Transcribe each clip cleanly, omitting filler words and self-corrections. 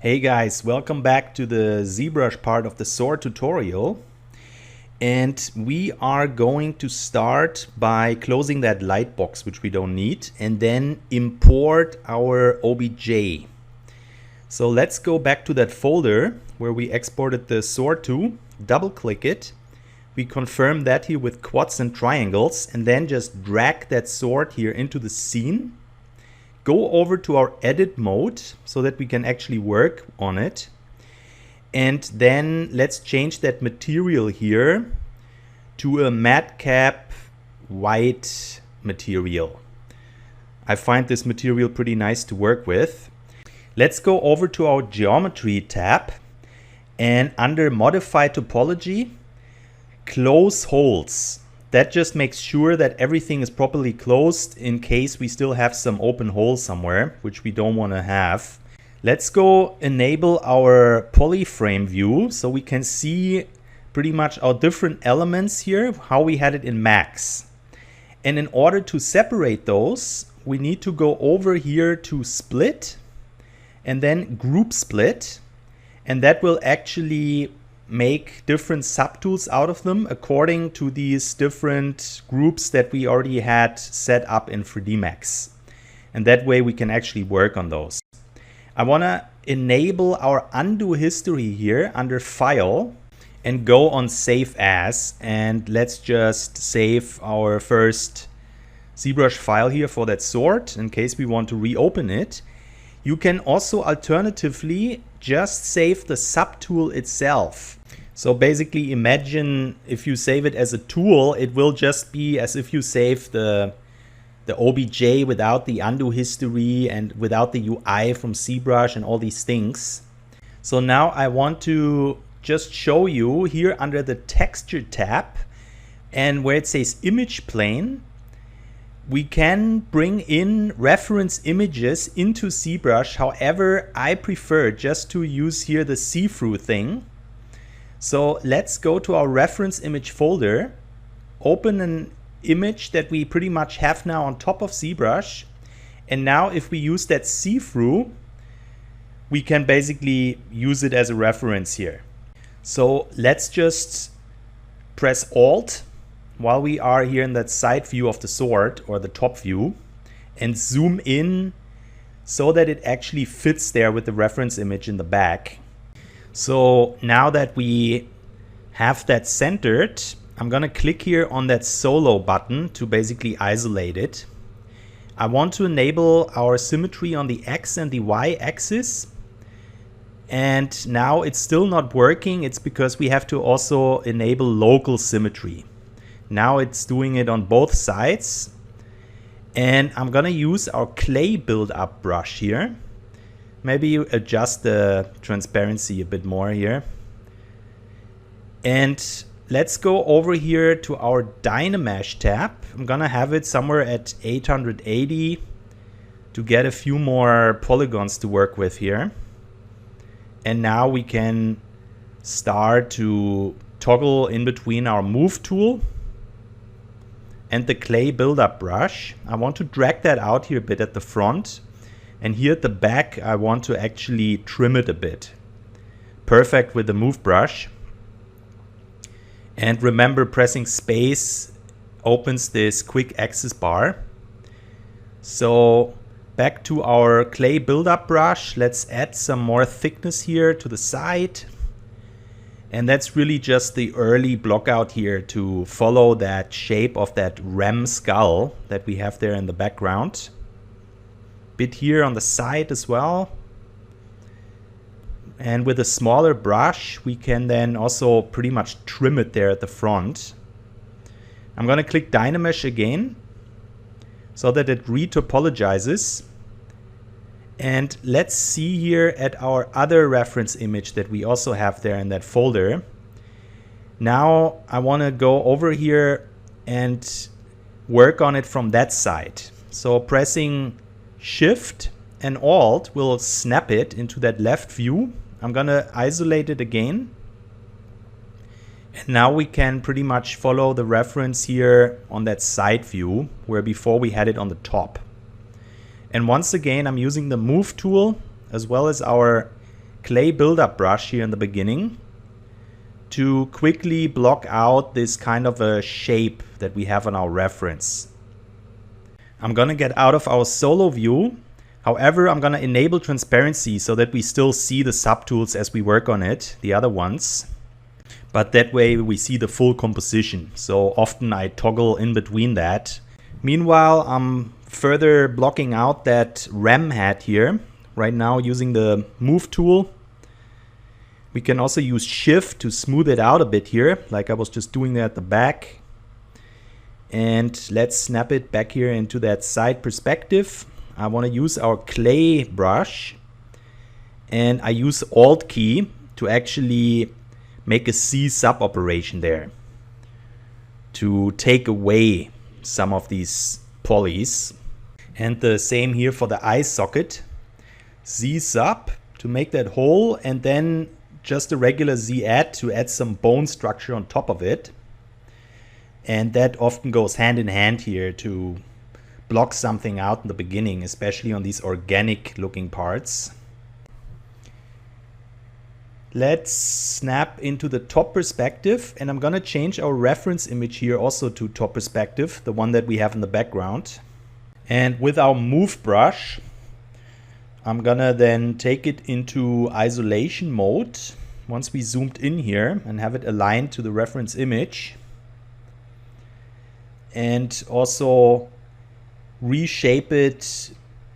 Hey guys, welcome back to the ZBrush part of the Sword tutorial. And we are going to start by closing that light box, which we don't need, and then import our OBJ. So let's go back to that folder where we exported the sword to, double click it. We confirm that here with quads and triangles, and then just drag that sword here into the scene. Go over to our edit mode so that we can actually work on it. And then let's change that material here to a madcap white material. I find this material pretty nice to work with. Let's go over to our geometry tab and under modify topology, close holes. That just makes sure that everything is properly closed in case we still have some open holes somewhere, which we don't want to have. Let's go enable our polyframe view so we can see pretty much our different elements here, how we had it in max. And in order to separate those, we need to go over here to split and then group split. And that will actually make different subtools out of them according to these different groups that we already had set up in 3D Max. And that way we can actually work on those. I want to enable our undo history here under File and go on Save As. And let's just save our first ZBrush file here for that sword in case we want to reopen it. You can also alternatively just save the subtool itself. So basically imagine if you save it as a tool, it will just be as if you save the OBJ without the undo history and without the UI from ZBrush and all these things. So now I want to just show you here under the texture tab and where it says image plane, we can bring in reference images into ZBrush. However, I prefer just to use here the see-through thing. So let's go to our reference image folder, open an image that we pretty much have now on top of ZBrush. And now if we use that see-through, we can basically use it as a reference here. So let's just press Alt while we are here in that side view of the sword or the top view and zoom in so that it actually fits there with the reference image in the back. So now that we have that centered, I'm gonna click here on that solo button to basically isolate it. I want to enable our symmetry on the X and the Y axis. And now it's still not working. It's because we have to also enable local symmetry. Now it's doing it on both sides. And I'm gonna use our clay build-up brush here. Maybe you adjust the transparency a bit more here. And let's go over here to our Dynamesh tab. I'm gonna have it somewhere at 880 to get a few more polygons to work with here. And now we can start to toggle in between our move tool and the clay build-up brush. I want to drag that out here a bit at the front. And here at the back, I want to actually trim it a bit. Perfect with the move brush. And remember, pressing space opens this quick access bar. So back to our clay build-up brush. Let's add some more thickness here to the side. And that's really just the early block out here to follow that shape of that ram skull that we have there in the background. Bit here on the side as well. And with a smaller brush, we can then also pretty much trim it there at the front. I'm going to click Dynamesh again so that it retopologizes. And let's see here at our other reference image that we also have there in that folder. Now I want to go over here and work on it from that side. So pressing Shift and Alt will snap it into that left view. I'm gonna isolate it again. And now we can pretty much follow the reference here on that side view where before we had it on the top. And once again, I'm using the move tool as well as our clay buildup brush here in the beginning to quickly block out this kind of a shape that we have on our reference. I'm gonna get out of our solo view. However, I'm gonna enable transparency so that we still see the subtools as we work on it, the other ones. But that way we see the full composition. So often I toggle in between that. Meanwhile, I'm further blocking out that ram head here. Right now using the move tool. We can also use shift to smooth it out a bit here, like I was just doing there at the back. And let's snap it back here into that side perspective. I want to use our clay brush, and I use Alt key to actually make a C sub operation there to take away some of these polys. And the same here for the eye socket. Z sub to make that whole, and then just a regular Z add to add some bone structure on top of it. And that often goes hand in hand here to block something out in the beginning, especially on these organic looking parts. Let's snap into the top perspective, and I'm gonna change our reference image here also to top perspective, the one that we have in the background. And with our move brush, I'm gonna then take it into isolation mode once we zoomed in here and have it aligned to the reference image. And also reshape it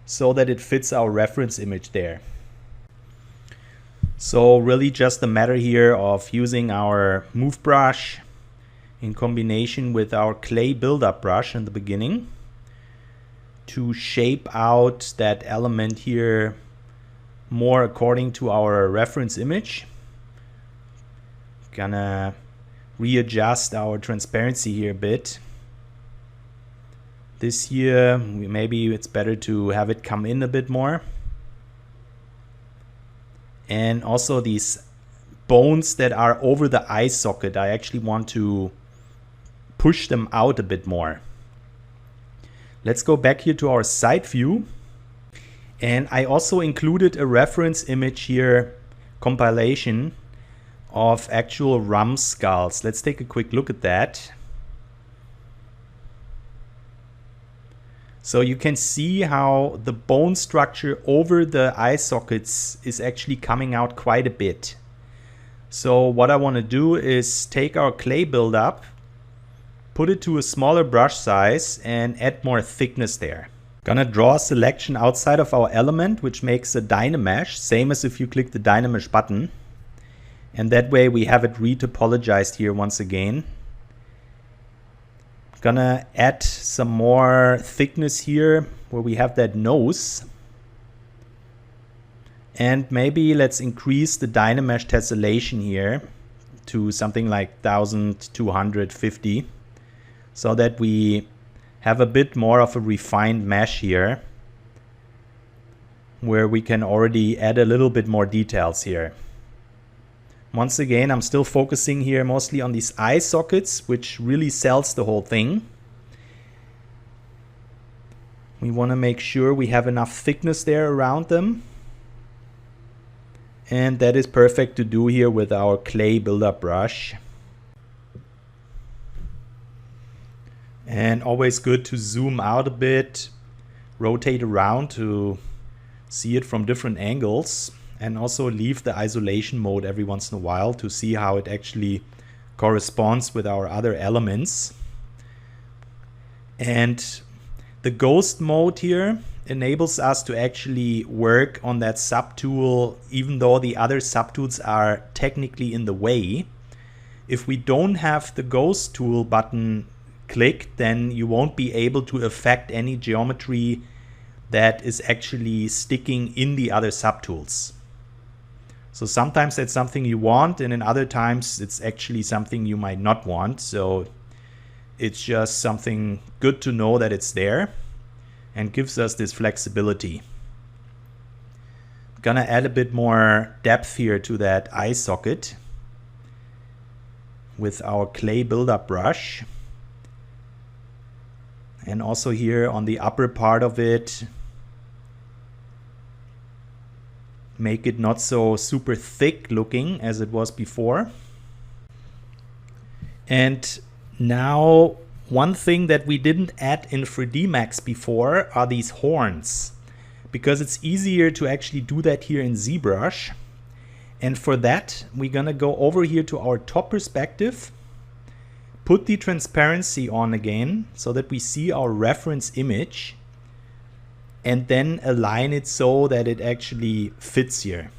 so that it fits our reference image there. So really just a matter here of using our move brush in combination with our clay buildup brush in the beginning to shape out that element here more according to our reference image. Gonna readjust our transparency here a bit. This here, maybe it's better to have it come in a bit more. And also these bones that are over the eye socket, I actually want to push them out a bit more. Let's go back here to our side view. And I also included a reference image here, compilation of actual rum skulls. Let's take a quick look at that. So you can see how the bone structure over the eye sockets is actually coming out quite a bit. So what I want to do is take our clay buildup, put it to a smaller brush size and add more thickness there. Gonna draw a selection outside of our element, which makes a Dynamesh, same as if you click the Dynamesh button. And that way we have it retopologized here once again. Gonna add some more thickness here where we have that nose. And maybe let's increase the Dynamesh tessellation here to something like 1250 so that we have a bit more of a refined mesh here where we can already add a little bit more details here. Once again, I'm still focusing here mostly on these eye sockets, which really sells the whole thing. We want to make sure we have enough thickness there around them. And that is perfect to do here with our clay buildup brush. And always good to zoom out a bit, rotate around to see it from different angles. And also leave the isolation mode every once in a while to see how it actually corresponds with our other elements. And the ghost mode here enables us to actually work on that subtool even though the other subtools are technically in the way. If we don't have the ghost tool button clicked, then you won't be able to affect any geometry that is actually sticking in the other subtools. So sometimes that's something you want, and in other times it's actually something you might not want. So it's just something good to know that it's there and gives us this flexibility. Gonna add a bit more depth here to that eye socket with our clay buildup brush. And also here on the upper part of it, make it not so super thick looking as it was before. And now one thing that we didn't add in 3D Max before are these horns, because it's easier to actually do that here in ZBrush. And for that, we're gonna go over here to our top perspective, put the transparency on again so that we see our reference image, and then align it so that it actually fits here.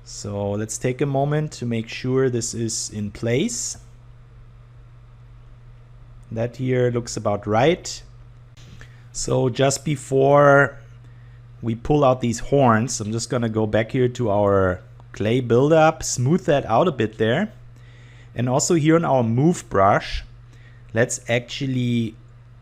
So let's take a moment to make sure this is in place. That here looks about right. So just before we pull out these horns, I'm just gonna go back here to our clay buildup, smooth that out a bit there. And also here on our move brush, let's actually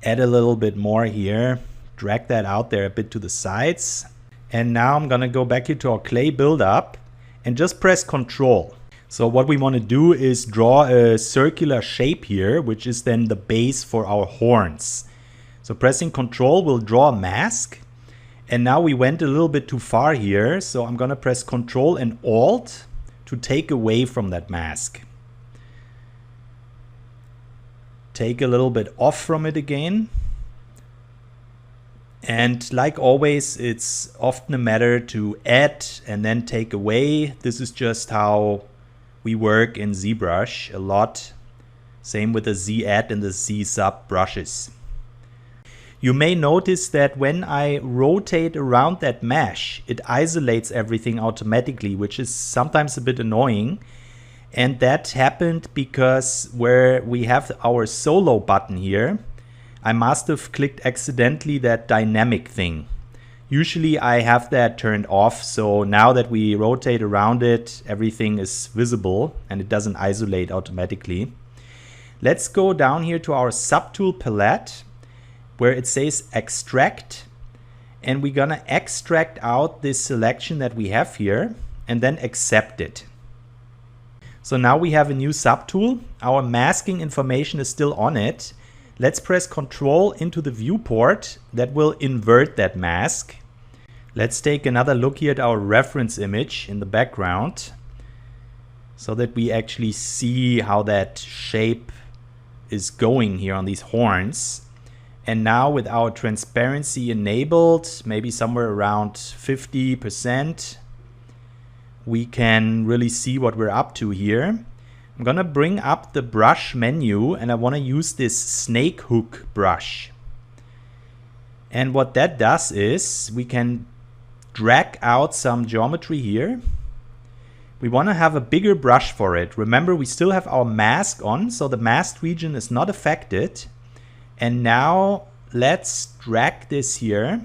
add a little bit more here, drag that out there a bit to the sides. And now I'm gonna go back here to our clay buildup and just press Control. So what we want to do is draw a circular shape here, which is then the base for our horns. So pressing Control will draw a mask. And now we went a little bit too far here, so I'm gonna press Control and Alt to take away from that mask. Take a little bit off from it again. And like always, it's often a matter to add and then take away. This is just how we work in ZBrush a lot. Same with the Z add and the Z sub brushes. You may notice that when I rotate around that mesh, it isolates everything automatically, which is sometimes a bit annoying. And that happened because where we have our solo button here, I must have clicked accidentally that dynamic thing. Usually I have that turned off, so now that we rotate around it, everything is visible and it doesn't isolate automatically. Let's go down here to our subtool palette, where it says extract, and we're gonna extract out this selection that we have here and then accept it. So now we have a new subtool. Our masking information is still on it. Let's press Control into the viewport that will invert that mask. Let's take another look here at our reference image in the background so that we actually see how that shape is going here on these horns. And now with our transparency enabled, maybe somewhere around 50%, we can really see what we're up to here. I'm gonna bring up the brush menu and I wanna use this snake hook brush. And what that does is we can drag out some geometry here. We wanna have a bigger brush for it. Remember, we still have our mask on, so the masked region is not affected. And now let's drag this here,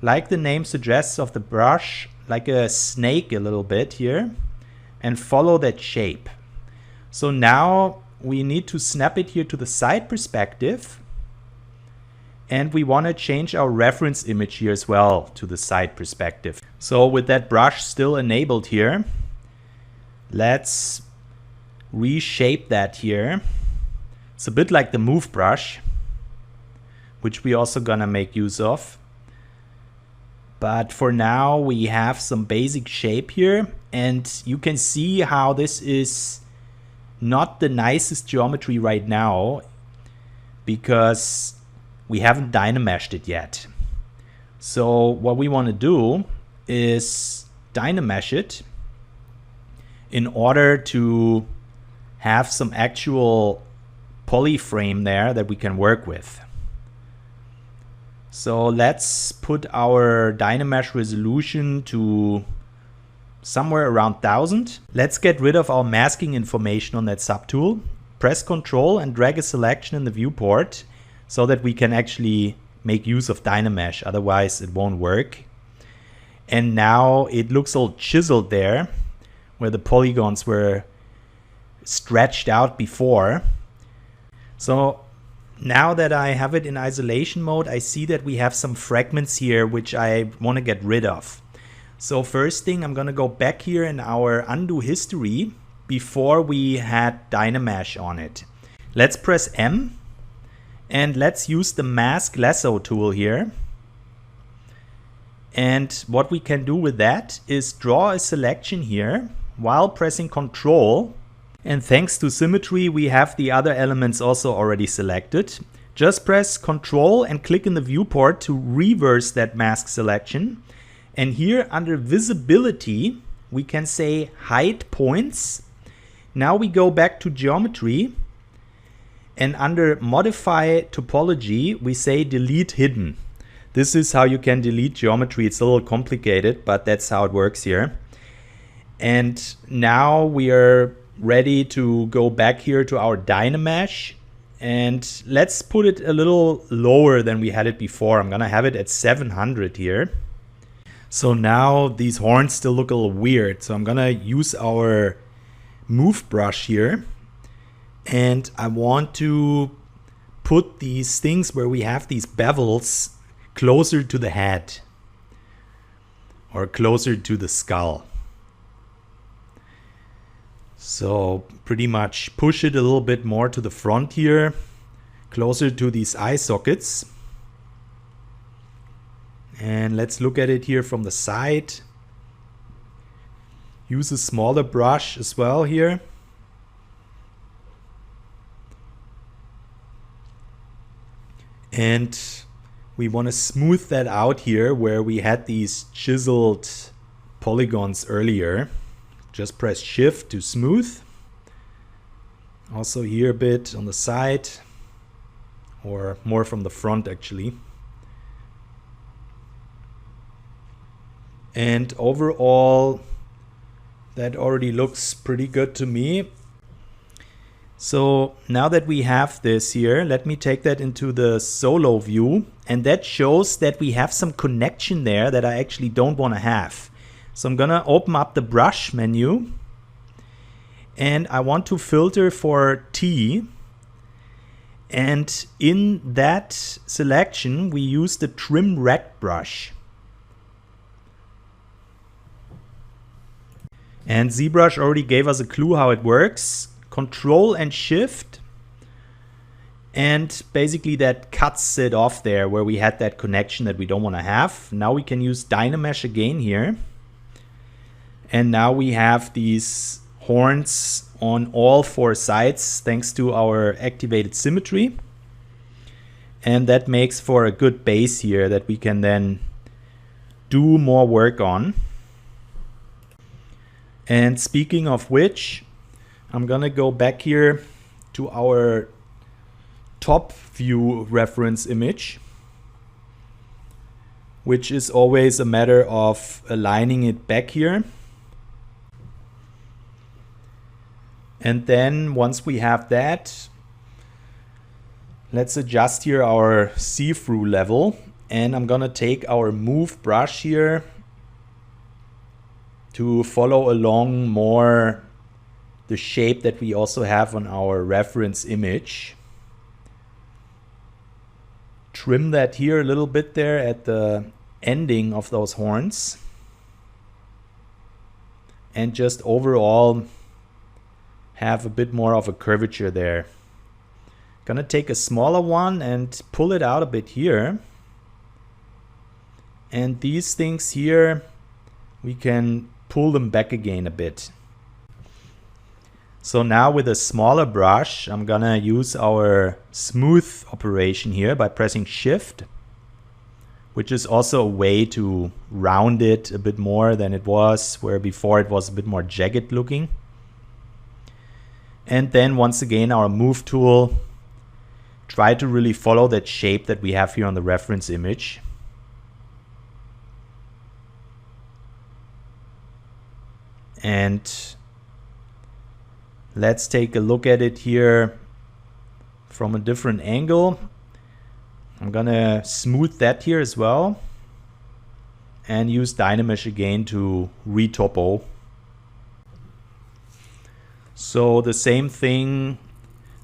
like the name suggests of the brush, like a snake a little bit here, and follow that shape. So now we need to snap it here to the side perspective, and we want to change our reference image here as well to the side perspective. So with that brush still enabled here, let's reshape that here. It's a bit like the move brush, which we also gonna make use of. But for now we have some basic shape here, and you can see how this is not the nicest geometry right now because we haven't dynameshed it yet. So what we want to do is dynamesh it in order to have some actual polyframe there that we can work with. So let's put our dynamesh resolution to somewhere around 1000. Let's get rid of our masking information on that subtool. Press Control and drag a selection in the viewport so that we can actually make use of dynamesh, otherwise it won't work. And now it looks all chiseled there, where the polygons were stretched out before. So now that I have it in isolation mode, I see that we have some fragments here which I want to get rid of. So first thing, I'm going to go back here in our undo history before we had dynamesh on it. Let's press M and let's use the mask lasso tool here. And what we can do with that is draw a selection here while pressing Control. And thanks to symmetry, we have the other elements also already selected. Just press Control and click in the viewport to reverse that mask selection. And here under Visibility, we can say Hide Points. Now we go back to Geometry. And under Modify Topology, we say Delete Hidden. This is how you can delete geometry. It's a little complicated, but that's how it works here. And now we are ready to go back here to our Dynamesh. And let's put it a little lower than we had it before. I'm gonna have it at 700 here. So now these horns still look a little weird. So I'm gonna use our Move brush here. And I want to put these things where we have these bevels closer to the head or closer to the skull. So pretty much push it a little bit more to the front here, closer to these eye sockets. And let's look at it here from the side. Use a smaller brush as well here. And we want to smooth that out here where we had these chiseled polygons earlier. Just press Shift to smooth. Also here a bit on the side, or more from the front actually. And overall, that already looks pretty good to me. So now that we have this here, let me take that into the solo view. And that shows that we have some connection there that I actually don't want to have. So I'm gonna open up the brush menu. And I want to filter for T. And in that selection, we use the Trim Rect brush. And ZBrush already gave us a clue how it works. Control and Shift, and basically that cuts it off there where we had that connection that we don't want to have. Now we can use Dynamesh again here, and now we have these horns on all four sides thanks to our activated symmetry, and that makes for a good base here that we can then do more work on. And speaking of which, I'm gonna go back here to our top view reference image, which is always a matter of aligning it back here. And then once we have that, let's adjust here our see-through level. And I'm gonna take our Move brush here to follow along more the shape that we also have on our reference image. Trim that here a little bit there at the ending of those horns. And just overall have a bit more of a curvature there. Gonna take a smaller one and pull it out a bit here. And these things here, we can pull them back again a bit. So now with a smaller brush, I'm gonna use our smooth operation here by pressing Shift, which is also a way to round it a bit more than it was, where before it was a bit more jagged looking. And then once again, our Move tool, try to really follow that shape that we have here on the reference image. And let's take a look at it here from a different angle. I'm gonna smooth that here as well and use Dynamesh again to retopo. So the same thing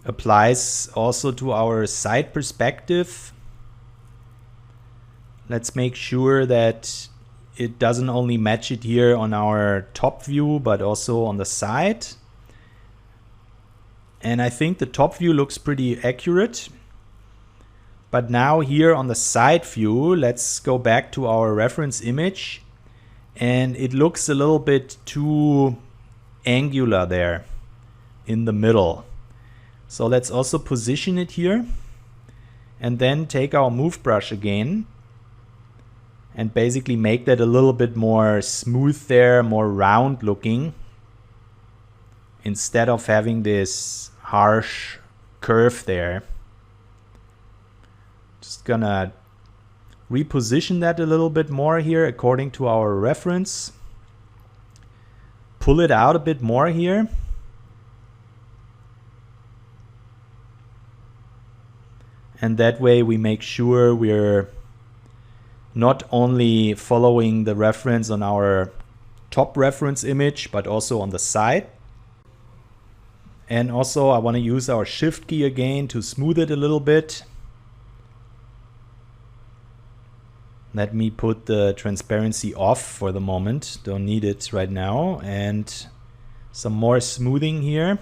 applies also to our side perspective. Let's make sure that it doesn't only match it here on our top view, but also on the side. And I think the top view looks pretty accurate. But now here on the side view, let's go back to our reference image, and it looks a little bit too angular there in the middle. So let's also position it here, and then take our move brush again and basically make that a little bit more smooth there, more round looking, instead of having this harsh curve there. Just gonna reposition that a little bit more here according to our reference. Pull it out a bit more here. And that way we make sure we're not only following the reference on our top reference image, but also on the side. And also I want to use our shift key again to smooth it a little bit. Let me put the transparency off for the moment. Don't need it right now. And some more smoothing here.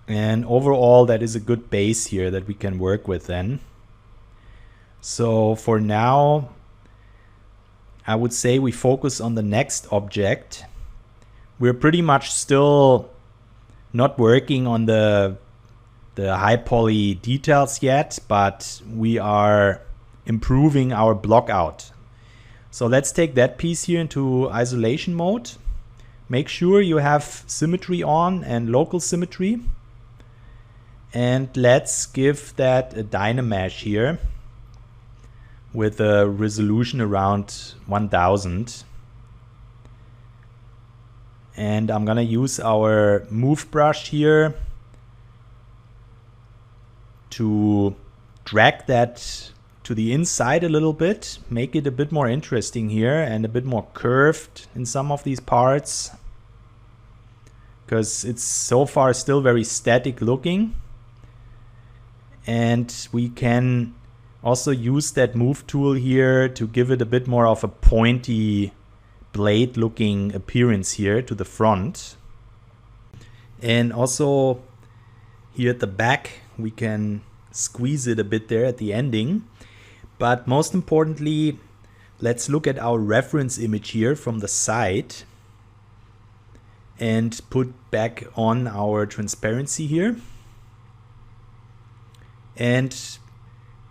And overall, that is a good base here that we can work with then. So for now, I would say we focus on the next object. We're pretty much still not working on the high poly details yet, but we are improving our block out. So let's take that piece here into isolation mode. Make sure you have symmetry on and local symmetry. And let's give that a Dynamesh here with a resolution around 1000. And I'm gonna use our move brush here to drag that to the inside a little bit, make it a bit more interesting here and a bit more curved in some of these parts, because it's so far still very static looking. And we can also use that move tool here to give it a bit more of a pointy blade looking appearance here to the front. And also here at the back we can squeeze it a bit there at the ending. But most importantly, let's look at our reference image here from the side and put back on our transparency here. And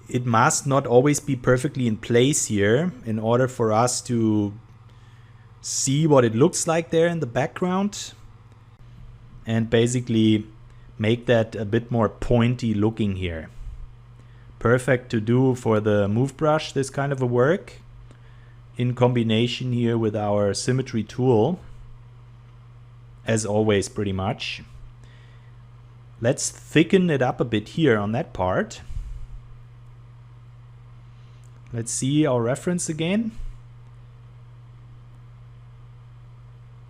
it must not always be perfectly in place here in order for us to see what it looks like there in the background, and basically make that a bit more pointy looking here. Perfect to do for the move brush, this kind of a work, in combination here with our symmetry tool, as always pretty much. Let's thicken it up a bit here on that part. Let's see our reference again.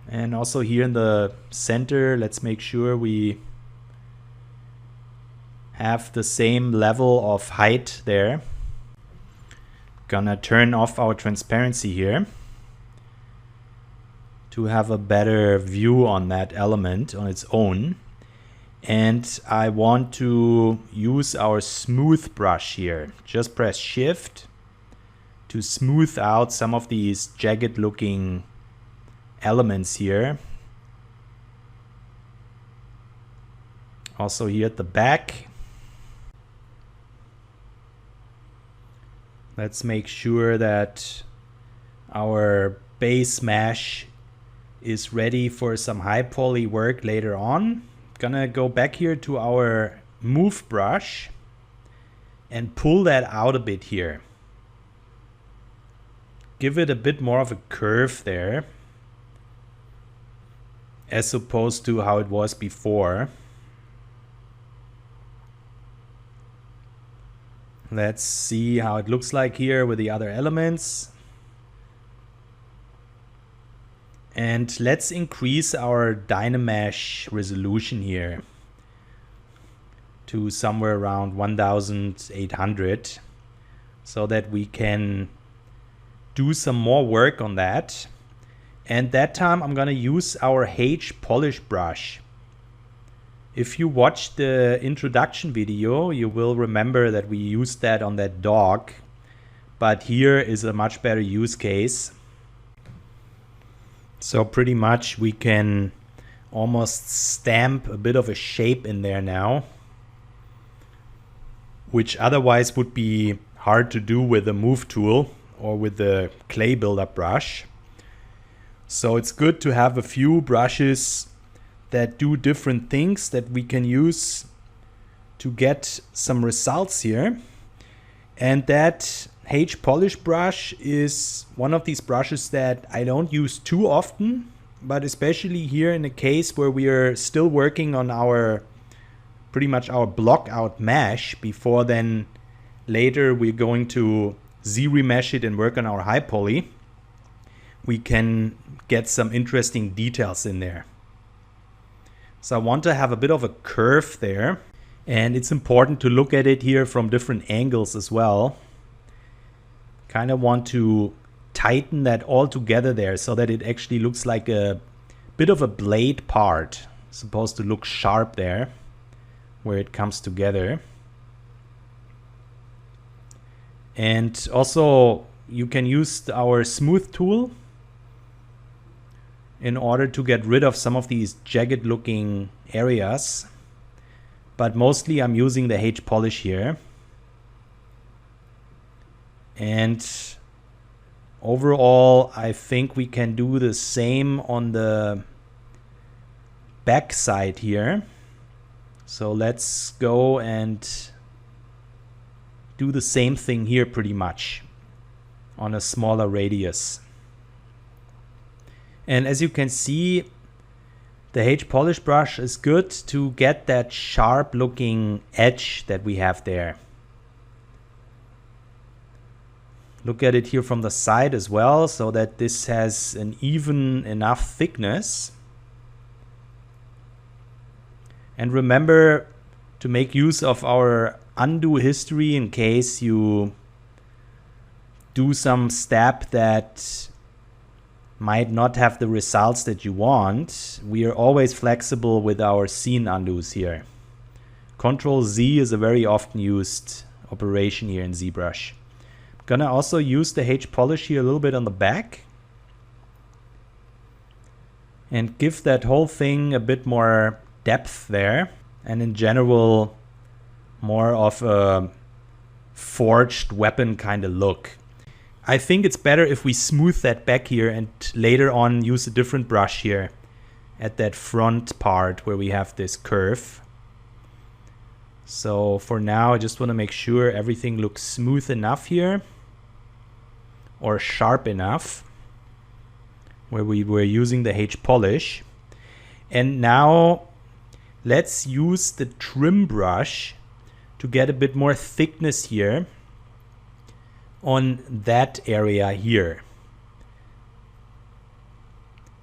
And also here in the center, let's make sure we have the same level of height there. Gonna turn off our transparency here to have a better view on that element on its own. And I want to use our smooth brush here. Just press Shift to smooth out some of these jagged looking elements here. Also here at the back. Let's make sure that our base mesh is ready for some high poly work later on. Gonna go back here to our move brush and pull that out a bit here. Give it a bit more of a curve there, as opposed to how it was before. Let's see how it looks like here with the other elements. And let's increase our Dynamesh resolution here to somewhere around 1800, so that we can do some more work on that. And that time I'm gonna use our H polish brush If you watched the introduction video, you will remember that we used that on that dog, but here is a much better use case. So pretty much we can almost stamp a bit of a shape in there now, which otherwise would be hard to do with the move tool or with the clay buildup brush. So it's good to have a few brushes that do different things that we can use to get some results here. And that H polish brush is one of these brushes that I don't use too often, but especially here in a case where we are still working on our pretty much our block out mesh before then later we're going to Z-remesh it and work on our high poly. We can get some interesting details in there. So I want to have a bit of a curve there, and it's important to look at it here from different angles as well. Kind of want to tighten that all together there so that it actually looks like a bit of a blade part. It's supposed to look sharp there where it comes together. And also you can use our smooth tool in order to get rid of some of these jagged looking areas. But mostly I'm using the H polish here. And overall, I think we can do the same on the back side here. So let's go and do the same thing here pretty much on a smaller radius. And as you can see, the H polish brush is good to get that sharp looking edge that we have there. Look at it here from the side as well, so that this has an even enough thickness. And remember to make use of our undo history in case you do some step that might not have the results that you want. We are always flexible with our scene undos here. Control Z is a very often used operation here in ZBrush. Gonna also use the H polish here a little bit on the back and give that whole thing a bit more depth there, and in general more of a forged weapon kind of look. I think it's better if we smooth that back here and later on use a different brush here at that front part where we have this curve. So for now I just want to make sure everything looks smooth enough here, or sharp enough, where we were using the H polish. And now let's use the trim brush to get a bit more thickness here on that area here.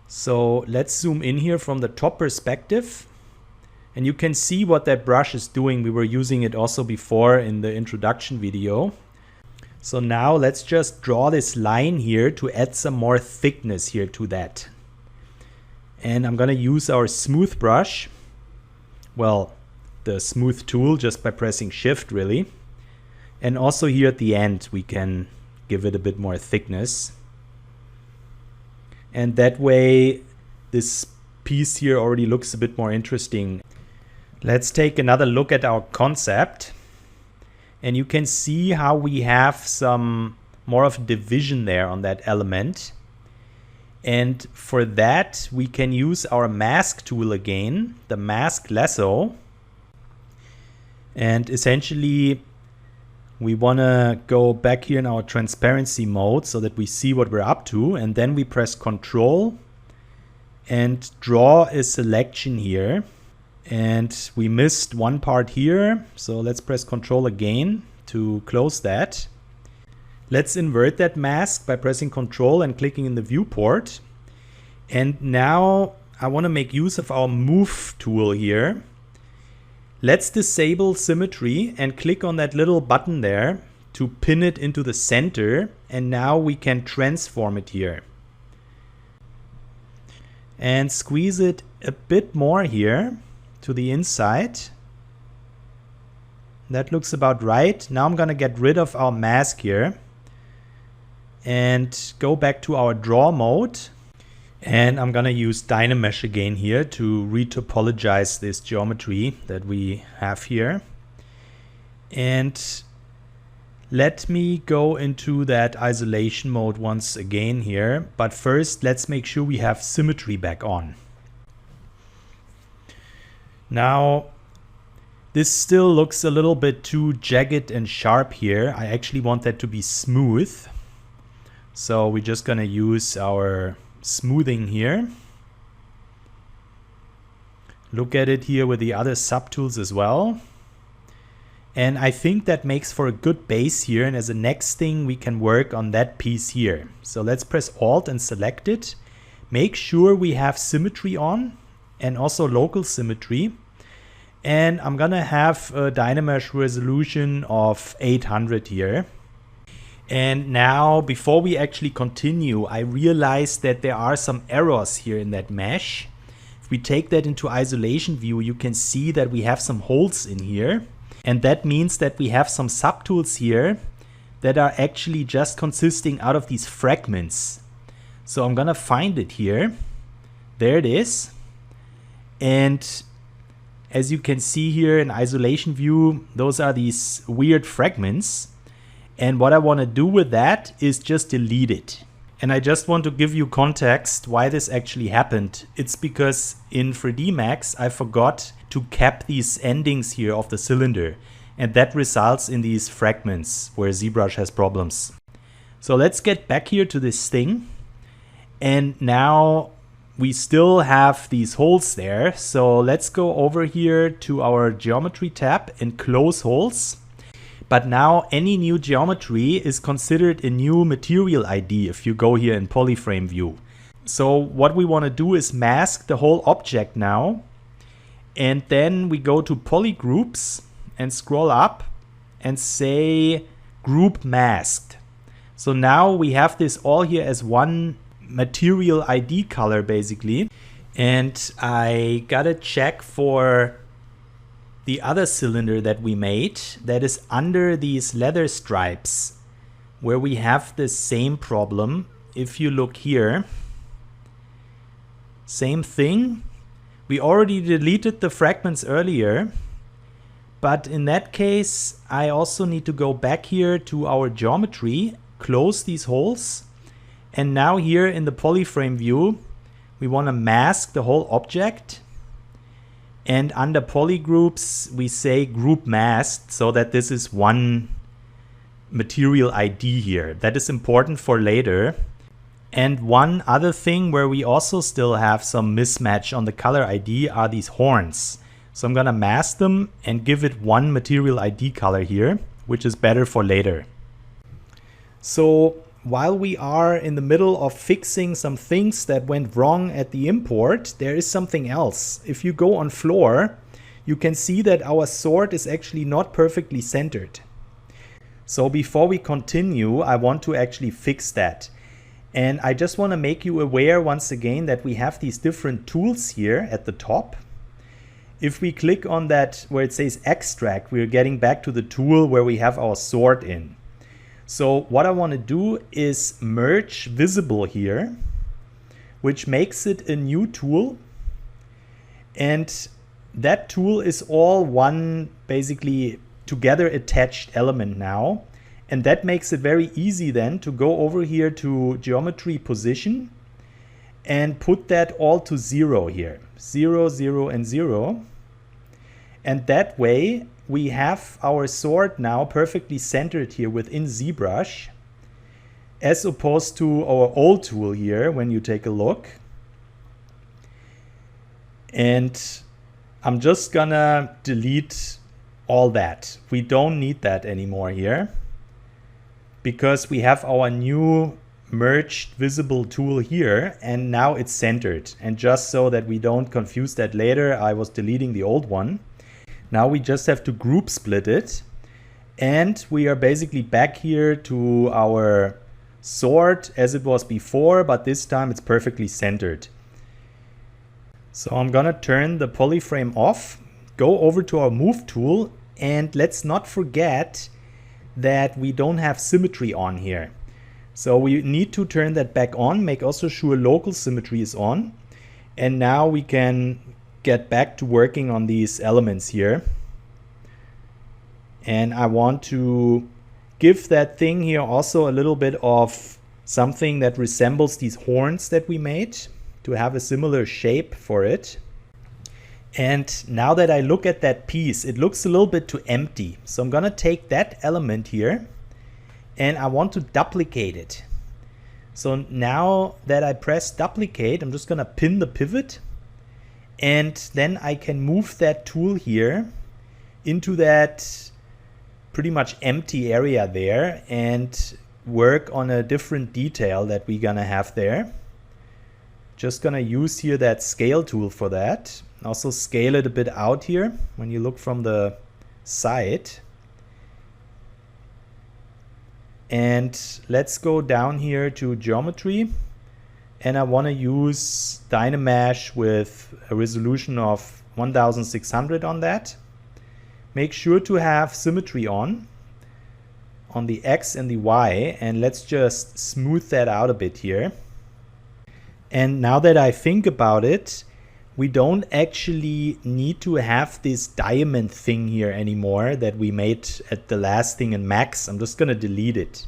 So let's zoom in here from the top perspective, and you can see what that brush is doing. We were using it also before in the introduction video. So now let's just draw this line here to add some more thickness here to that. And I'm gonna use our smooth brush, well, the smooth tool, just by pressing Shift really. And also here at the end we can give it a bit more thickness. And that way this piece here already looks a bit more interesting. Let's take another look at our concept. And you can see how we have some more of division there on that element. And for that we can use our mask tool again, the mask lasso. And essentially we want to go back here in our transparency mode so that we see what we're up to, and then we press Control and draw a selection here. And we missed one part here, so let's press Control again to close that. Let's invert that mask by pressing Control and clicking in the viewport. And now I want to make use of our move tool here. Let's disable symmetry and click on that little button there to pin it into the center, and now we can transform it here. And squeeze it a bit more here to the inside. That looks about right. Now I'm gonna get rid of our mask here and go back to our draw mode. And I'm gonna use Dynamesh again here to retopologize this geometry that we have here. And let me go into that isolation mode once again here. But first, let's make sure we have symmetry back on. Now, this still looks a little bit too jagged and sharp here. I actually want that to be smooth. So we're just gonna use our smoothing here. Look at it here with the other subtools as well. And I think that makes for a good base here. And as a next thing, we can work on that piece here. So let's press Alt and select it. Make sure we have symmetry on and also local symmetry. And I'm gonna have a Dynamesh resolution of 800 here. And now, before we actually continue, I realized that there are some errors here in that mesh. If we take that into isolation view, you can see that we have some holes in here. And that means that we have some subtools here that are actually just consisting out of these fragments. So I'm gonna find it here. There it is. And as you can see here in isolation view, those are these weird fragments. And what I want to do with that is just delete it. And I just want to give you context why this actually happened. It's because in 3D Max, I forgot to cap these endings here of the cylinder. And that results in these fragments where ZBrush has problems. So let's get back here to this thing. And now we still have these holes there. So let's go over here to our geometry tab and close holes. But now any new geometry is considered a new material ID if you go here in polyframe view. So what we want to do is mask the whole object now. And then we go to polygroups and scroll up and say group masked. So now we have this all here as one material ID color basically. And I gotta check for the other cylinder that we made that is under these leather stripes where we have the same problem. If you look here, same thing. We already deleted the fragments earlier, but in that case I also need to go back here to our geometry, close these holes, and now here in the polyframe view we want to mask the whole object. And under polygroups, we say group masked so that this is one material ID here. That is important for later. And one other thing where we also still have some mismatch on the color ID are these horns. So I'm gonna mask them and give it one material ID color here, which is better for later. So while we are in the middle of fixing some things that went wrong at the import, there is something else. If you go on floor, you can see that our sword is actually not perfectly centered. So before we continue, I want to actually fix that. And I just want to make you aware once again that we have these different tools here at the top. If we click on that where it says extract, we're getting back to the tool where we have our sword in. So what I want to do is merge visible here, which makes it a new tool. And that tool is all one basically together attached element now. And that makes it very easy then to go over here to geometry position and put that all to 0 here. 0, 0, and 0. And that way we have our sword now perfectly centered here within ZBrush, as opposed to our old tool here when you take a look. And I'm just gonna delete all that. We don't need that anymore here because we have our new merged visible tool here and now it's centered. And just so that we don't confuse that later, I was deleting the old one. Now we just have to group split it, and we are basically back here to our sword as it was before, but this time it's perfectly centered. So I'm gonna turn the polyframe off, go over to our move tool, and let's not forget that we don't have symmetry on here. So we need to turn that back on, make also sure local symmetry is on. And now we can get back to working on these elements here. And I want to give that thing here also a little bit of something that resembles these horns that we made, to have a similar shape for it. And now that I look at that piece, it looks a little bit too empty. So I'm gonna take that element here and I want to duplicate it. So now that I press duplicate, I'm just gonna pin the pivot, and then I can move that tool here into that pretty much empty area there and work on a different detail that we're gonna have there. Just gonna use here that scale tool for that. Also scale it a bit out here when you look from the side. And let's go down here to geometry, and I want to use Dynamesh with a resolution of 1600 on that. Make sure to have symmetry on the X and the Y, and let's just smooth that out a bit here. And now that I think about it, we don't actually need to have this diamond thing here anymore that we made at the last thing in Max. I'm just gonna delete it.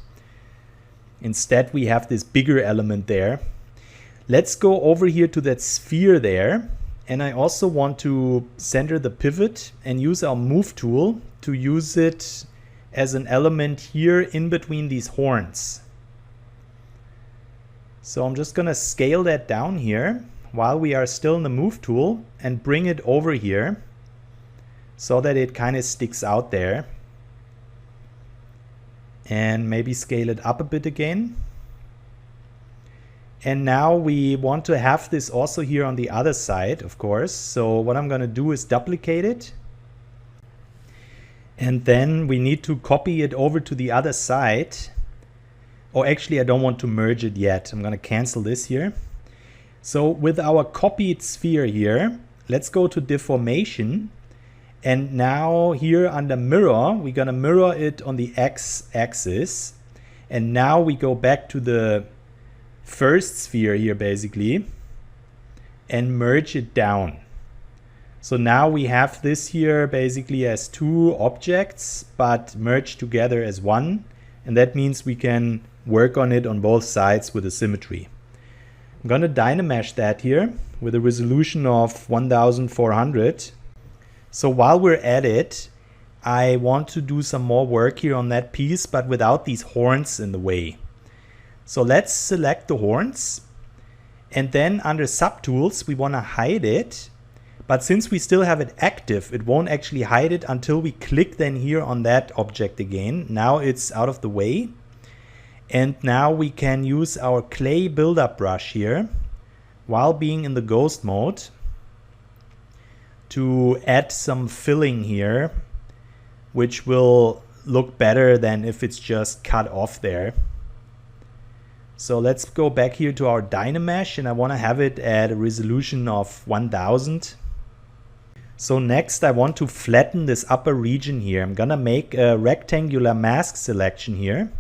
Instead, we have this bigger element there. Let's go over here to that sphere there. And I also want to center the pivot and use our move tool to use it as an element here in between these horns. So I'm just gonna scale that down here while we are still in the move tool and bring it over here so that it kind of sticks out there. And maybe scale it up a bit again. And now we want to have this also here on the other side, of course. So what I'm gonna do is duplicate it. And then we need to copy it over to the other side. Oh, actually, I don't want to merge it yet. I'm gonna cancel this here. So with our copied sphere here, let's go to deformation. And now here under mirror, we're gonna mirror it on the X axis. And now we go back to the first sphere here basically and merge it down. So now we have this here basically as two objects, but merged together as one. And that means we can work on it on both sides with a symmetry. I'm gonna Dynamesh that here with a resolution of 1400. So while we're at it, I want to do some more work here on that piece, but without these horns in the way. So let's select the horns, and then under subtools, we wanna hide it. But since we still have it active, it won't actually hide it until we click then here on that object again. Now it's out of the way. And now we can use our clay buildup brush here while being in the ghost mode to add some filling here, which will look better than if it's just cut off there. So let's go back here to our Dynamesh, and I want to have it at a resolution of 1000. So next I want to flatten this upper region here. I'm gonna make a rectangular mask selection here.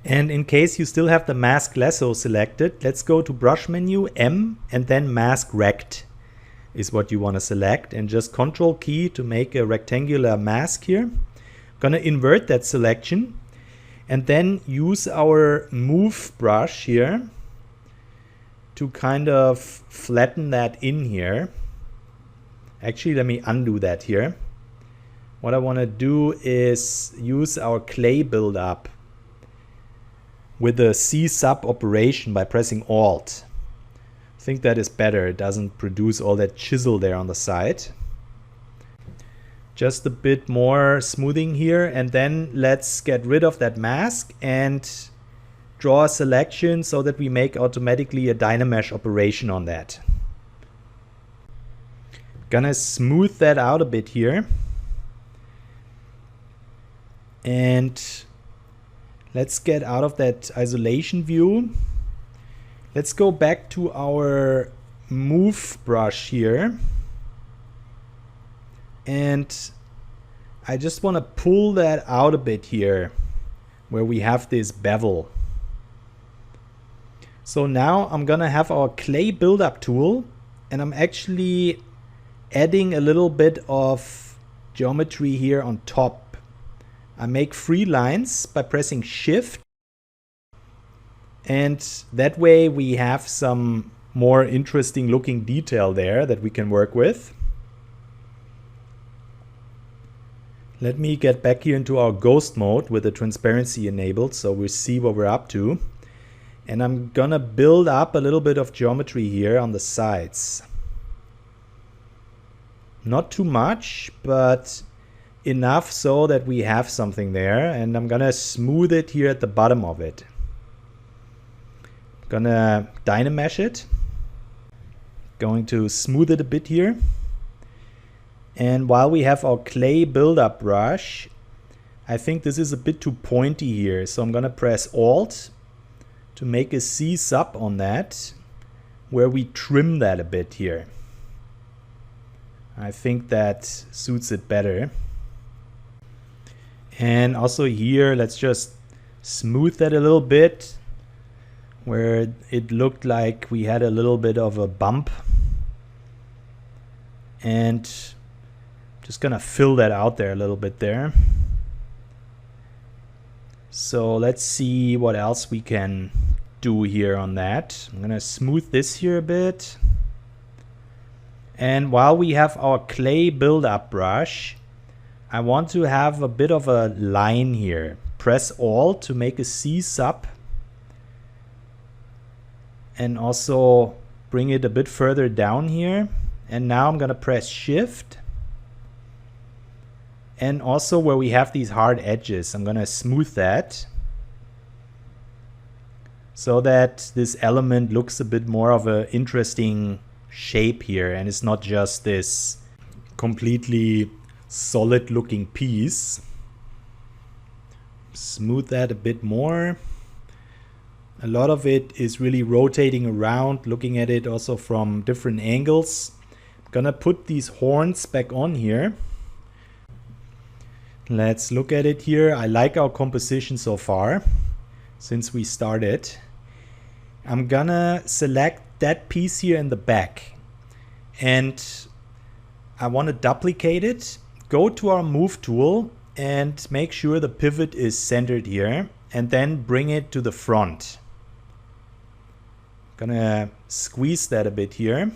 And in case you still have the mask lasso selected, let's go to brush menu, M, and then mask rect is what you want to select, and just Control key to make a rectangular mask here. I'm gonna invert that selection and then use our move brush here to kind of flatten that in here. Actually, let me undo that here. What I want to do is use our clay buildup with the C sub operation by pressing Alt. I think that is better. It doesn't produce all that chisel there on the side. Just a bit more smoothing here, and then let's get rid of that mask and draw a selection so that we make automatically a Dynamesh operation on that. Gonna smooth that out a bit here. And let's get out of that isolation view. Let's go back to our move brush here, and I just want to pull that out a bit here where we have this bevel. So now I'm gonna have our clay buildup tool, and I'm actually adding a little bit of geometry here on top. I make 3 lines by pressing Shift, and that way we have some more interesting looking detail there that we can work with. Let me get back here into our ghost mode with the transparency enabled so we see what we're up to. And I'm gonna build up a little bit of geometry here on the sides. Not too much, but enough so that we have something there. And I'm gonna smooth it here at the bottom of it. Gonna Dynamesh it. Going to smooth it a bit here. And while we have our clay buildup brush, I think this is a bit too pointy here. So I'm gonna press Alt to make a C sub on that, where we trim that a bit here. I think that suits it better. And also here, let's just smooth that a little bit, where it looked like we had a little bit of a bump. And just gonna fill that out there a little bit there. So let's see what else we can do here on that. I'm gonna smooth this here a bit. And while we have our clay buildup brush, I want to have a bit of a line here. Press Alt to make a C sub. And also bring it a bit further down here. And now I'm gonna press Shift. And also where we have these hard edges, I'm gonna smooth that so that this element looks a bit more of an interesting shape here, and it's not just this completely solid looking piece. Smooth that a bit more. A lot of it is really rotating around, looking at it also from different angles. I'm gonna put these horns back on here. Let's look at it here. I like our composition so far since we started. I'm gonna select that piece here in the back, and I want to duplicate it. Go to our move tool and make sure the pivot is centered here, and then bring it to the front. Gonna squeeze that a bit here,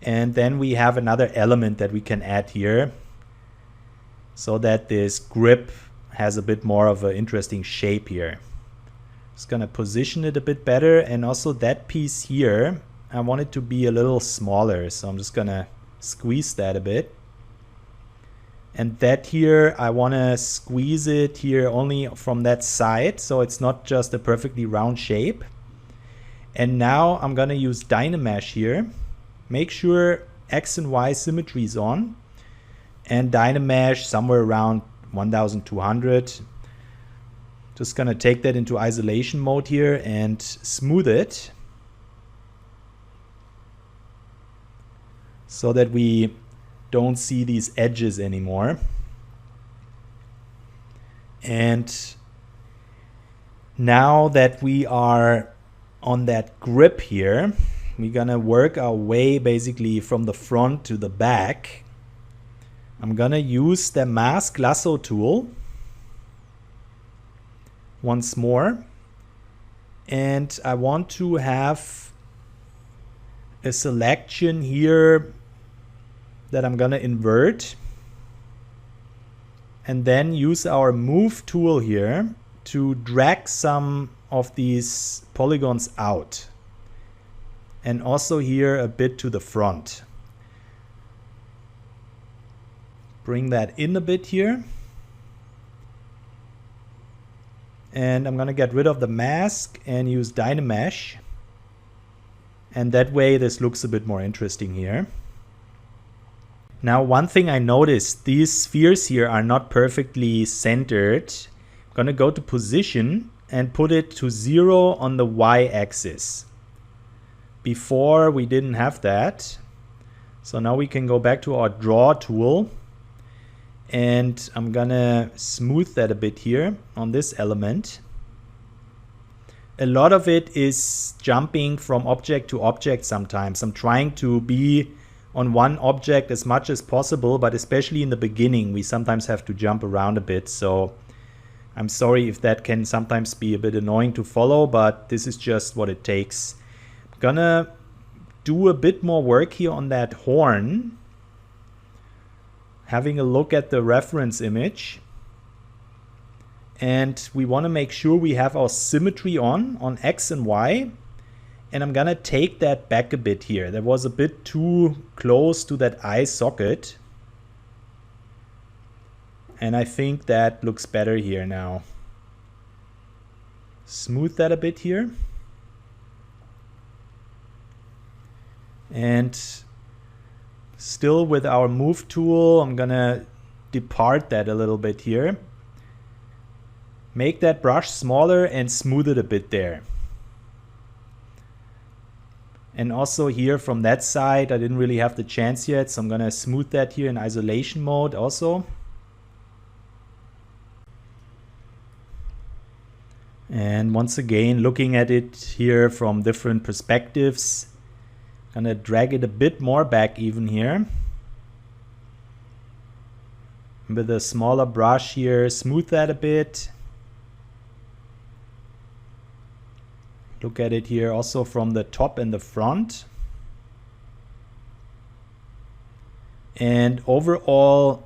and then we have another element that we can add here, so that this grip has a bit more of an interesting shape here. Just gonna position it a bit better, and also that piece here, I want it to be a little smaller, so I'm just gonna squeeze that a bit. And that here, I wanna squeeze it here only from that side, so it's not just a perfectly round shape. And now I'm gonna use Dynamesh here. Make sure X and Y symmetry is on. And Dynamesh somewhere around 1200. Just gonna take that into isolation mode here and smooth it so that we don't see these edges anymore. And now that we are on that grip here, we're gonna work our way basically from the front to the back. I'm gonna use the mask lasso tool once more, and I want to have a selection here that I'm gonna invert, and then use our move tool here to drag some of these polygons out, and also here a bit to the front. Bring that in a bit here. And I'm gonna get rid of the mask and use Dynamesh. And that way this looks a bit more interesting here. Now one thing I noticed, these spheres here are not perfectly centered. I'm gonna go to position and put it to 0 on the Y-axis. Before we didn't have that. So now we can go back to our draw tool, and I'm gonna smooth that a bit here on this element. A lot of it is jumping from object to object sometimes. I'm trying to be on one object as much as possible, but especially in the beginning, we sometimes have to jump around a bit. So I'm sorry if that can sometimes be a bit annoying to follow, but this is just what it takes. I'm gonna do a bit more work here on that horn. Having a look at the reference image. And we want to make sure we have our symmetry on X and Y. And I'm gonna take that back a bit here. That was a bit too close to that eye socket. And I think that looks better here now. Smooth that a bit here. And still with our move tool, I'm gonna depart that a little bit here. Make that brush smaller and smooth it a bit there. And also here from that side, I didn't really have the chance yet, so I'm gonna smooth that here in isolation mode also. And once again, looking at it here from different perspectives, gonna drag it a bit more back even here. With a smaller brush here, smooth that a bit. Look at it here also from the top and the front. And overall,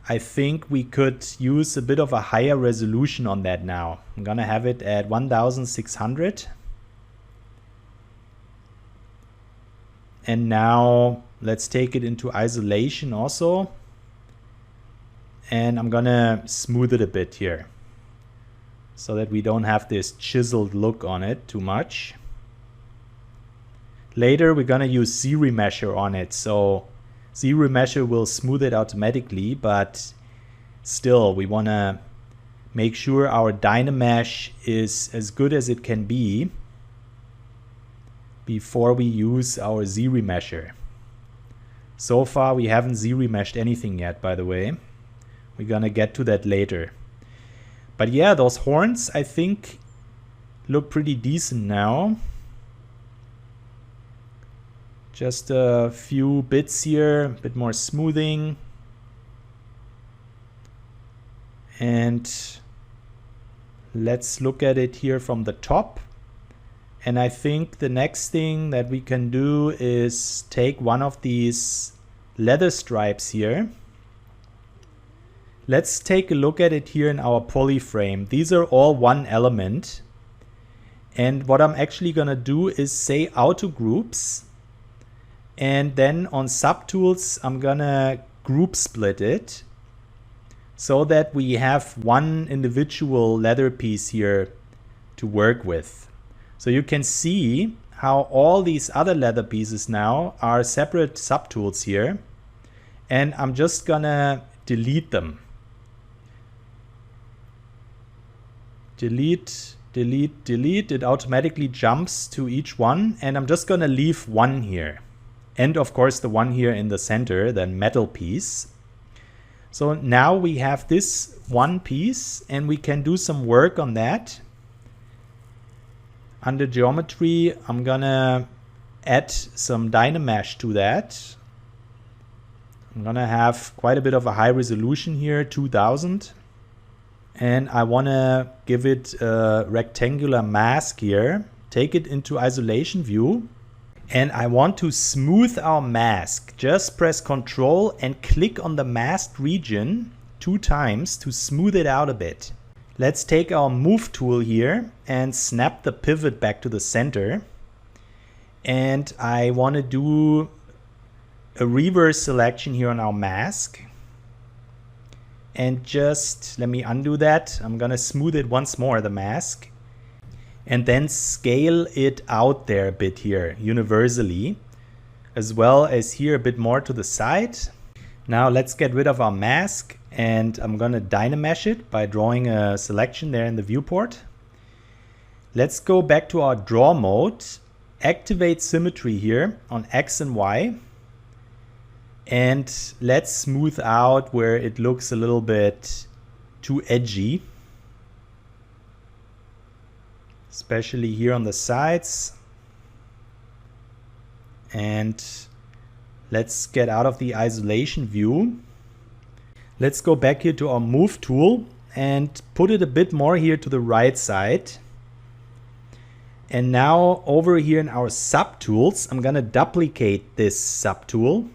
I think we could use a bit of a higher resolution on that now. I'm gonna have it at 1600. And now let's take it into isolation also. And I'm gonna smooth it a bit here, so that we don't have this chiseled look on it too much. Later we're gonna use Z-remesher on it, so Z-remesher will smooth it automatically, but still we wanna make sure our Dynamesh is as good as it can be before we use our Z-remesher. So far we haven't Z-remeshed anything yet, by the way. We're gonna get to that later. But yeah, those horns, I think, look pretty decent now. Just a few bits here, a bit more smoothing. And let's look at it here from the top. And I think the next thing that we can do is take one of these leather stripes here. Let's take a look at it here in our polyframe. These are all one element. And what I'm actually gonna do is say auto groups. And then on subtools, I'm gonna group split it so that we have one individual leather piece here to work with. So you can see how all these other leather pieces now are separate subtools here. And I'm just gonna delete them. Delete, delete, delete. It automatically jumps to each one, and I'm just gonna leave one here. And of course the one here in the center, the metal piece. So now we have this one piece, and we can do some work on that. Under geometry, I'm gonna add some Dynamesh to that. I'm gonna have quite a bit of a high resolution here, 2000. And I want to give it a rectangular mask here. Take it into isolation view. And I want to smooth our mask. Just press Ctrl and click on the masked region 2 times to smooth it out a bit. Let's take our move tool here and snap the pivot back to the center. And I want to do a reverse selection here on our mask. And just let me undo that. I'm gonna smooth it once more, the mask. And then scale it out there a bit here, universally. As well as here a bit more to the side. Now let's get rid of our mask. And I'm gonna Dynamesh it by drawing a selection there in the viewport. Let's go back to our draw mode. activate symmetry here on X and Y. And let's smooth out where it looks a little bit too edgy. Especially here on the sides. And let's get out of the isolation view. Let's go back here to our move tool and put it a bit more here to the right side. And now over here in our subtools, I'm gonna duplicate this subtool.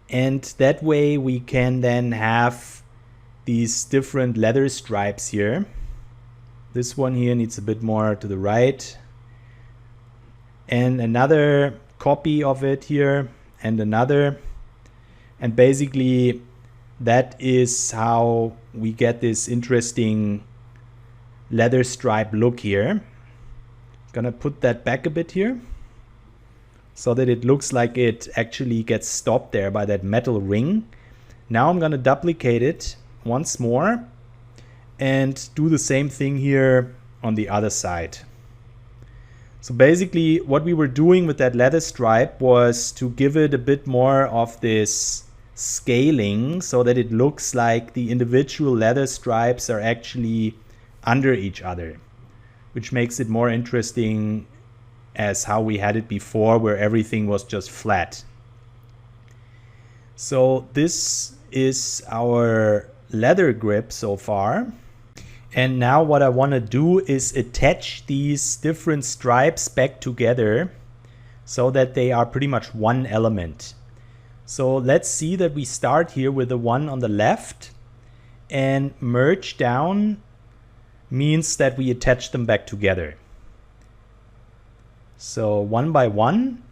And that way we can then have these different leather stripes here. This one here needs a bit more to the right. And another copy of it here, and another. And basically that is how we get this interesting leather stripe look here. Gonna put that back a bit here so that it looks like it actually gets stopped there by that metal ring. Now I'm gonna duplicate it once more and do the same thing here on the other side. So basically what we were doing with that leather stripe was to give it a bit more of this scaling so that it looks like the individual leather stripes are actually under each other, which makes it more interesting as how we had it before, where everything was just flat. So this is our leather grip so far. And now what I want to do is attach these different stripes back together so that they are pretty much one element. So let's see that we start here with the one on the left, and merge down means that we attach them back together. So one by one,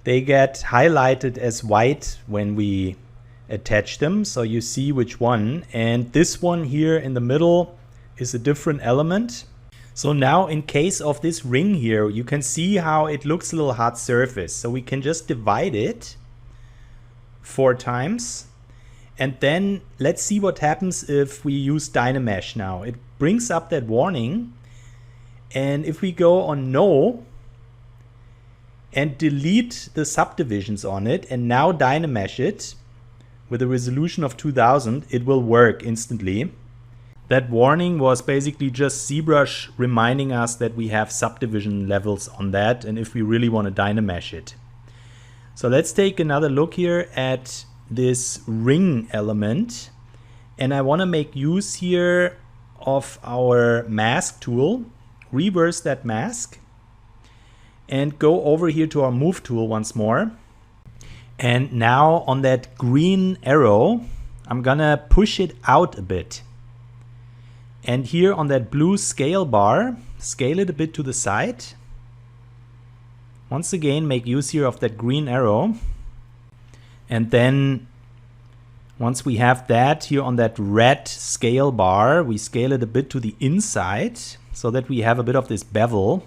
they get highlighted as white when we attach them, so you see which one. And this one here in the middle is a different element. So now in case of this ring here, you can see how it looks a little hard surface. So we can just divide it 4 times. And then let's see what happens if we use Dynamesh now. It brings up that warning. And if we go on no and delete the subdivisions on it and now Dynamesh it with a resolution of 2000, it will work instantly. That warning was basically just ZBrush reminding us that we have subdivision levels on that and if we really want to Dynamesh it. So let's take another look here at this ring element, and I want to make use here of our mask tool, reverse that mask, and go over here to our move tool once more. And now on that green arrow, I'm gonna push it out a bit. And here on that blue scale bar, scale it a bit to the side. Once again, make use here of that green arrow. And then once we have that here on that red scale bar, we scale it a bit to the inside so that we have a bit of this bevel.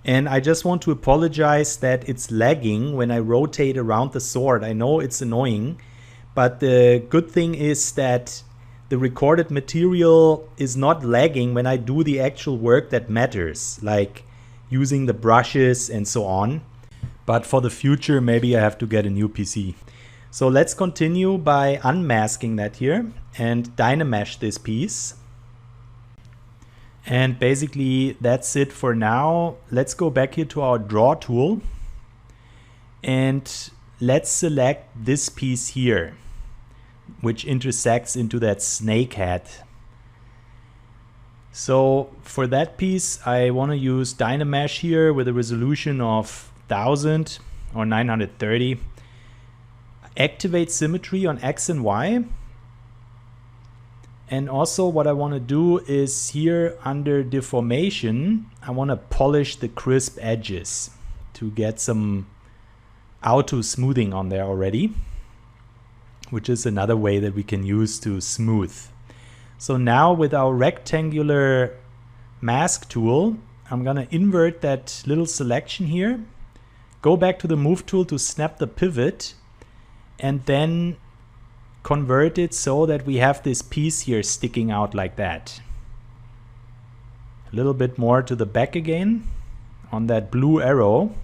And I just want to apologize that it's lagging when I rotate around the sword. I know it's annoying, but the good thing is that the recorded material is not lagging when I do the actual work that matters, like using the brushes and so on. But for the future, maybe I have to get a new PC. So let's continue by unmasking that here and Dynamesh this piece. And basically that's it for now. Let's go back here to our draw tool and let's select this piece here, which intersects into that snake head. So for that piece, I want to use Dynamesh here with a resolution of 1000 or 930. Activate symmetry on X and Y. And also what I want to do is here under deformation, I want to polish the crisp edges to get some auto smoothing on there already, which is another way that we can use to smooth. So now with our rectangular mask tool, I'm gonna invert that little selection here, go back to the move tool to snap the pivot, and then convert it so that we have this piece here sticking out like that. A little bit more to the back again, on that blue arrow,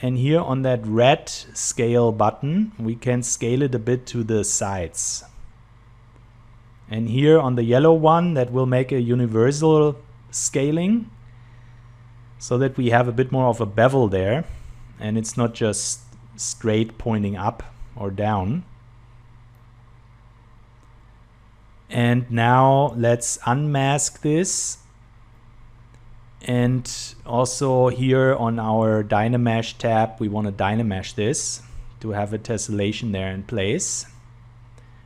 and here on that red scale button we can scale it a bit to the sides. And here on the yellow one, that will make a universal scaling so that we have a bit more of a bevel there and it's not just straight pointing up or down. And now let's unmask this, and also here on our Dynamesh tab we want to Dynamesh this to have a tessellation there in place.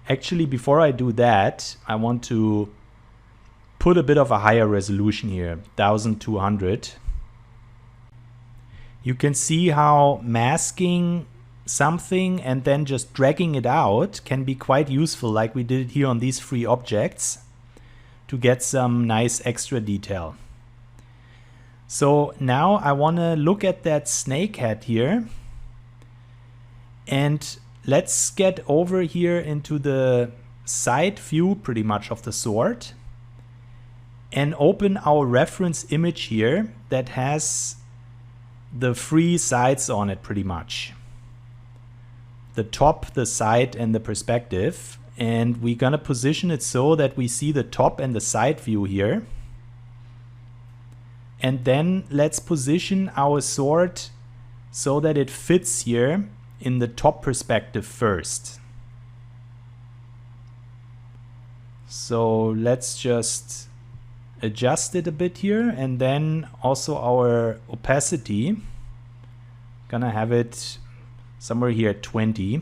Actually, before I do that, I want to put a bit of a higher resolution here, 1200. You can see how masking something and then just dragging it out can be quite useful, like we did here on these three objects, to get some nice extra detail. So now I want to look at that snake head here, and let's get over here into the side view pretty much of the sword and open our reference image here that has the three sides on it pretty much. The top, the side, and the perspective. And we're gonna position it so that we see the top and the side view here. And then let's position our sword so that it fits here in the top perspective first. So let's just adjust it a bit here, and then also our opacity, gonna have it somewhere here at 20.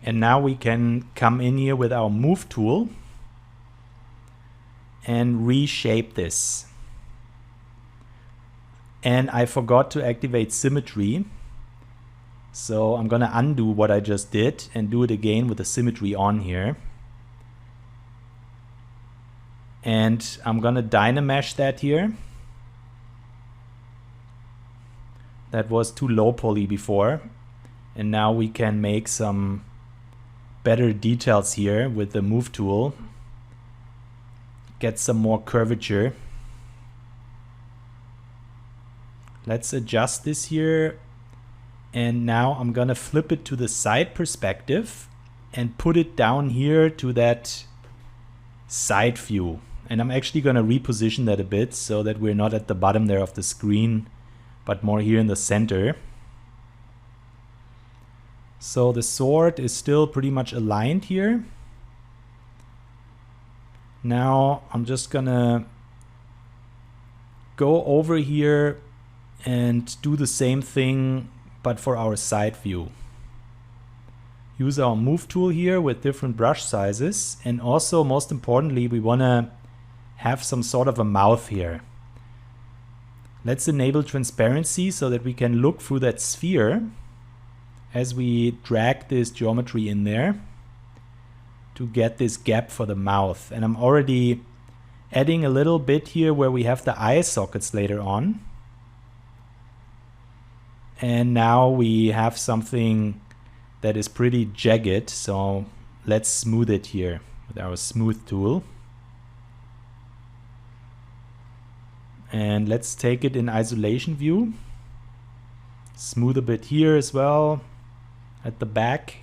And now we can come in here with our move tool and reshape this. And I forgot to activate symmetry, so I'm gonna undo what I just did and do it again with the symmetry on here. And I'm gonna Dynamesh that here. That was too low poly before, and now we can make some better details here with the move tool. Get some more curvature. Let's adjust this here, and now I'm gonna flip it to the side perspective and put it down here to that side view. And I'm actually gonna reposition that a bit so that we're not at the bottom there of the screen, but more here in the center. So the sword is still pretty much aligned here. Now I'm just gonna go over here and do the same thing, but for our side view. Use our move tool here with different brush sizes, and also most importantly we want to have some sort of a mouth here. Let's enable transparency so that we can look through that sphere as we drag this geometry in there to get this gap for the mouth. And I'm already adding a little bit here where we have the eye sockets later on. And now we have something that is pretty jagged, so let's smooth it here with our smooth tool. And let's take it in isolation view. Smooth a bit here as well at the back.